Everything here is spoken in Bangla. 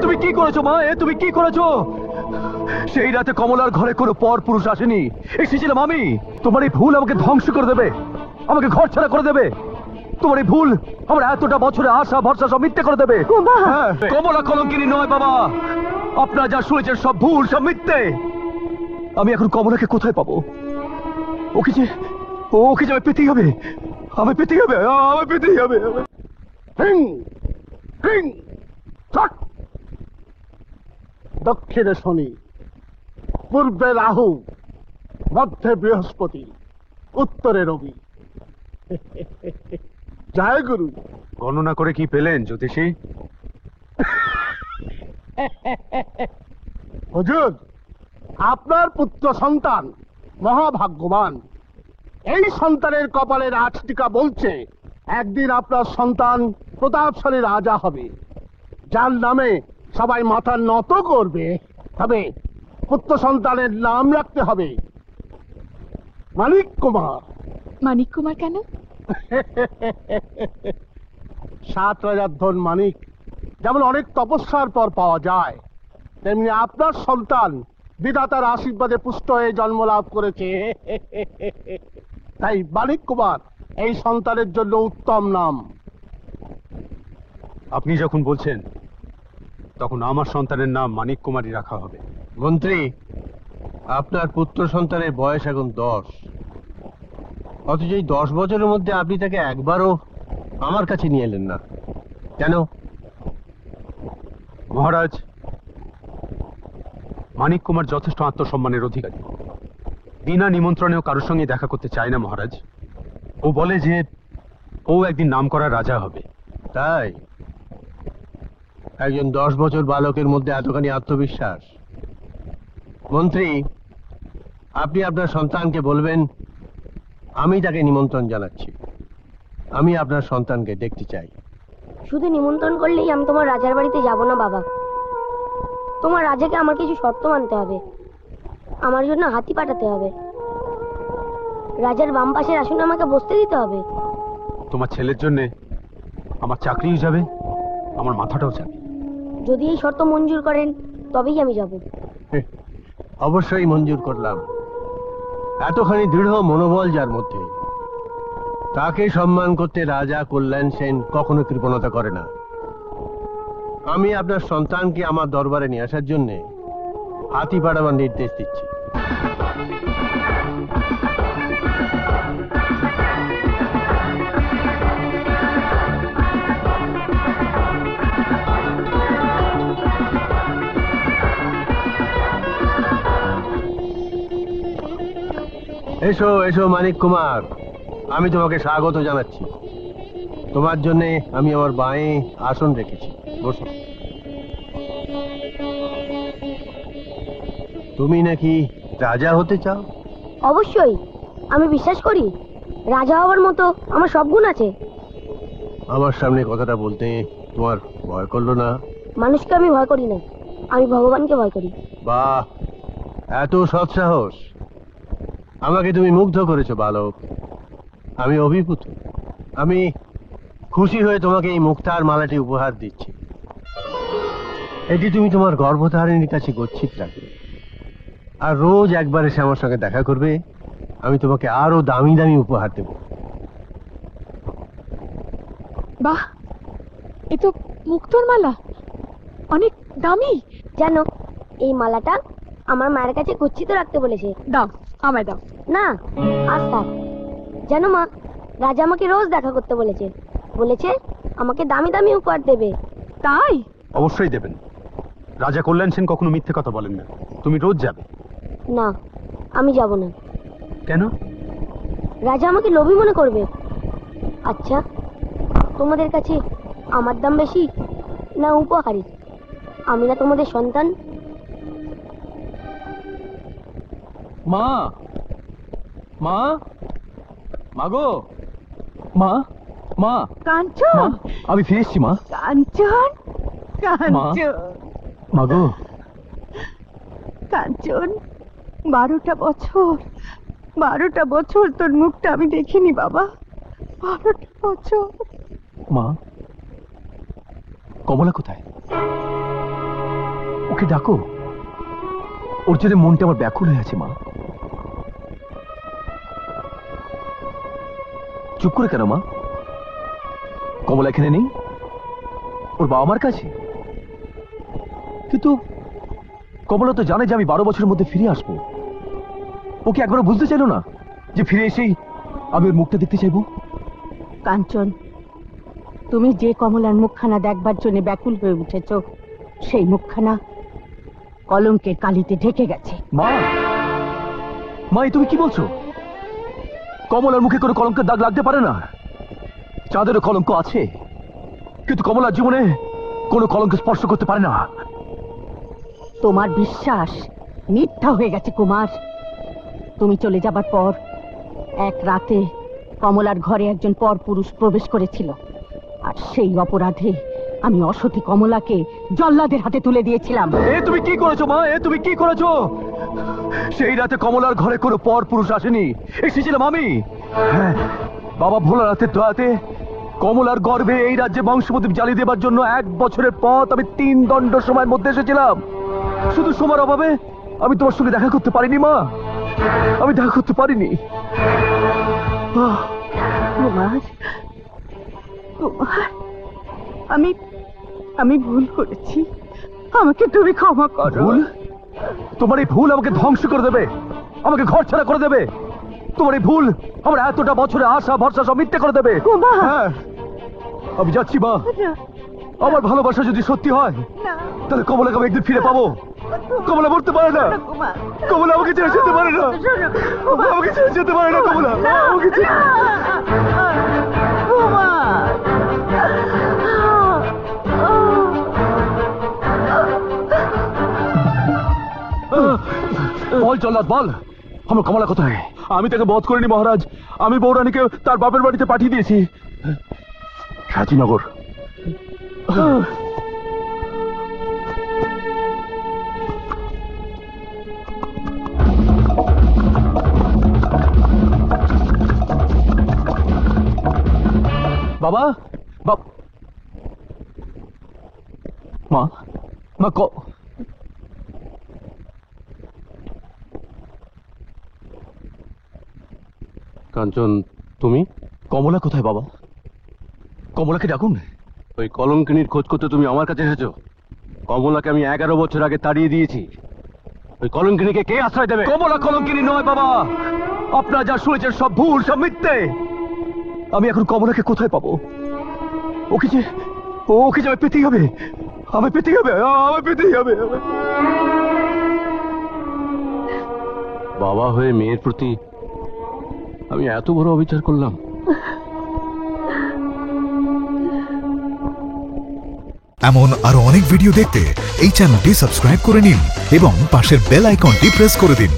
তুমি কি করেছো মা? তুমি কি করেছো? সেই রাতে কমলার ঘরে কোনো পর পুরুষ আসেনি, এসেছিলাম আমি। তোমার এই ভুল আমাকে ধ্বংস করে দেবে, আমাকে ঘর ছাড়া করে দেবে। তোমার এই ভুল আমার এতটা বছরে আশা ভরসা সব মিথ্যে করে দেবে। কমলা কলঙ্কিনী নয় বাবা, আপনারা যা শুনেছেন সব ভুল, সব মিথ্যে। আমি এখন কমলাকে কোথায় পাবো? ওকে যে আমি পেতেই হবে, আমি পেতেই হবে, আমি পেতেই হবে। দক্ষিণে শনি, পূর্বে রাহু, মধ্যে বৃহস্পতি, উত্তরে রবি। জয় গুরু। গণনা করে কি পেলেন জ্যোতিষী? হুজুর, আপনার পুত্র সন্তান মহাভাগ্যবান। এই সন্তানের কপালের আটটিকা বলছে একদিন আপনার সন্তান প্রতাপশালী রাজা হবে, যার নামে সবাই মাথা নত করবে। তবে পুত্র সন্তানের নাম রাখতে হবে মানিক কুমার। মানিক কুমার কেন? 7 রাজার ধন মানিক যেমন অনেক তপস্যার পর পাওয়া যায়, তেমনি আপনার সন্তান বিধাতার আশীর্বাদে পুষ্ট হয়ে জন্ম লাভ করেছে। তাই মানিক কুমার এই সন্তানের জন্য উত্তম নাম। আপনি যখন বলছেন তখন আমার সন্তানের নাম মানিক কুমারই রাখা হবে। মন্ত্রী, আপনার পুত্র সন্তানের বয়স এখন 10, অথচ এই 10 বছরের মধ্যে আপনি তাকে একবারও আমার কাছে নিয়ে এলেন না কেন? মহারাজ, মানিক কুমার যথেষ্ট আত্মসম্মানের অধিকারী। বিনা নিমন্ত্রণেও কারোর সঙ্গে দেখা করতে চায় না মহারাজ। ও বলে যে ও একদিন নামকরা রাজা হবে। তাই একজন 10 বছর বালকের মধ্যে এতখানি আত্মবিশ্বাস? মন্ত্রী, আপনি আপনার সন্তানকে বলবেন আমি তাকে নিমন্ত্রণ জানাচ্ছি, আমি আপনার সন্তানকে দেখতে চাই। শুধু নিমন্ত্রণ করলেই আমি তোমার রাজার বাড়িতে যাব না বাবা। তোমার রাজাকে আমার কিছু শর্ত মানতে হবে। আমার জন্য হাতি পাঠাতে হবে, রাজার বাম পাশের আসনে আমাকে বসতে দিতে হবে। তোমার ছেলের জন্য আমার চাকরিও যাবে, আমার মাথাটাও যাবে। যদি এই শর্ত মঞ্জুর করেন তবেই আমি যাব। অবশ্যই মঞ্জুর করলাম। এতখানি দৃঢ় মনোবল যার মধ্যে, তাকে সম্মান করতে রাজা কল্যাণ সেন কখনো কৃপণতা করে না। আমি আপনার সন্তানকে আমার দরবারে নিয়ে আসার জন্য হাতি পাঠাবার নির্দেশ দিচ্ছি। এসো এসো মানিক কুমার, আমি তোমাকে স্বাগত জানাচ্ছি। তোমার জন্য আমি আমার বাঁয়ে আসন রেখেছি, বসো। তুমি নাকি রাজা হতে চাও? অবশ্যই, আমি বিশ্বাস করি রাজা হওয়ার মতো আমার সব গুণ আছে। আমার সামনে কথাটা বলতে তোমার ভয় করলো না? মানুষকে আমি ভয় করি না, আমি ভগবানকে ভয় করি। বাহ, এত সৎসাহস! আমাকে তুমি মুগ্ধ করেছো বালক। আমি অভিভূত। আমি খুশি হয়ে তোমাকে এই মুক্তার মালাটি উপহার দিচ্ছি। এটি তুমি তোমার গর্ভধারিণীর কাছে গচ্ছিত রাখবে, আর রোজ একবার এসে আমার সঙ্গে দেখা করবে। আমি তোমাকে আরো দামি দামি উপহার দেব। বাহ, এ তো মুক্তোর মালা, অনেক দামি। জানো, এই মালাটা আমার মায়ের কাছে গচ্ছিত রাখতে বলেছে। দাও, আমায় দাও। না, আজ থাক। জানো মা, রাজা আমাকে রোজ দেখা করতে বলেছে, বলেছে আমাকে দামি দামি উপহার দেবে। তাই? অবশ্যই দেবেন। রাজা কল্যাণ সেন কখনো মিথ্যে কথা বলেন না। তুমি রোজ যাবে। না, আমি যাব না। কেন? রাজা আমাকে লোভী মনে করবে। আচ্ছা, তোমাদের কাছে আমার দাম বেশি না উপহারের? আমি না তোমাদের সন্তান? মা, মা, মাগো, মা, মা, কাঞ্চন, মা, আমি ফিরে এসেছি মা। কাঞ্চন, কাঞ্চন, মাগো, কাঞ্চন, 12টা বছর তোর মুখটা আমি দেখিনি বাবা। 12টা বছর। মা, কমলা কোথায়? ওকে ডাকো, ওর জন্য মনটা আমার ব্যাকুল হয়ে আছে মা। চুপ করে কেন মা? কমলা এখানে নেই, ওর বাবা মার কাছে। কিন্তু কমলা তো জানে যে আমি 12 বছরের মধ্যে ফিরে আসবো। ওকে একবারও বুঝতে চাইলো না যে ফিরে এসেই আমি ওর মুখটা দেখতে চাইবো? কাঞ্চন, তুমি যে কমলার মুখখানা দেখবার জন্য ব্যাকুল হয়ে উঠেছ, সেই মুখখানা কলঙ্কের কালিতে ঢেকে গেছে। মা, মা এ তুমি কি বলছো? কমলার মুখে কোনো কলঙ্কের দাগ লাগতে পারে না। চাঁদেরও কলঙ্ক আছে, কিন্তু কমলার জীবনে কোনো কলঙ্ক স্পর্শ করতে পারে না। তোমার বিশ্বাস মিথ্যা হয়ে গেছে কুমার। তুমি চলে যাবার পর এক রাতে কমলার ঘরে একজন পরপুরুষ প্রবেশ করেছিল, আর সেই অপরাধে আমি অসতী কমলাকে জল্লাদের হাতে তুলে দিয়েছিলাম। এ তুমি কি করেছো মা? এ তুমি কি করেছো? সেই রাতে কমলার ঘরে কোনো পরপুরুষ আসেনি, এসেছিলাম আমি। হ্যাঁ, বাবা ভোলানাথের দয়াতে কমলার গর্ভে এই রাজ্যে বংশপ্রদীপ জ্বালিয়ে দেবার জন্য 1 বছরের পথ আমি 3 দণ্ড সময়ের মধ্যে এসেছিলাম। শুধু সময়ের অভাবে আমি তোমার সঙ্গে দেখা করতে পারিনি মা, আমি দেখা করতে পারিনি। কুমার, কুমার, আমি ভুল করেছি, আমাকে তুমি ক্ষমা করো। ভুল? তোমার এই ভুল আমাকে ধ্বংস করে দেবে, আমাকে ঘর ছাড়া করে দেবে। তোমার এই ভুল আমার এতটা বছরে আশা ভরসা সব মিথ্যে করে দেবে। কুমার! হ্যাঁ, আমি যাচ্ছি মা। না, আমার ভালোবাসা যদি সত্যি হয়, না, তাহলে কমলাকে আমি একদিন ফিরে পাবো। কমলা মরতে পারে না, কুমার, কমলা আমাকে ছেড়ে যেতে পারে না, শোনো, কুমার, আমাকে ছেড়ে যেতে পারে না কমলা, আমাকে ছেড়ে- বল জল্লাদ বল, আমার কমলা কোথায়? আমি তাকে বধ করিনি মহারাজ, আমি বৌরানীকে তার বাপের বাড়িতে পাঠিয়ে দিয়েছি, খ্যাতিনগর। বাবা, মা, মা কাঞ্চন, তুমি? কমলা কোথায় বাবা? কমলাকে ডাকুন। ওই কলঙ্কিনীর খোঁজ করতে তুমি আমার কাছে এসেছো? কমলাকে আমি 11 বছর আগে তাড়িয়ে দিয়েছি। ওই কলঙ্কিনীকে কে আশ্রয় দেবে? কমলা কলঙ্কিনী নয় বাবা, আপনারা যা শুনেছেন সব ভুল, সব মিথ্যে। আমি এখন কমলাকে কোথায় পাবো? ওকে যে আমি পেতেই হবে, আমি পেতেই হবে, আমি পেতেই হবে। বাবা হয়ে মেয়ের প্রতি আমি এত বড় অবিচার করলাম? এমন আরো অনেক ভিডিও দেখতে এই চ্যানেলটি সাবস্ক্রাইব করে নিন এবং পাশের বেল আইকনটি প্রেস করে দিন।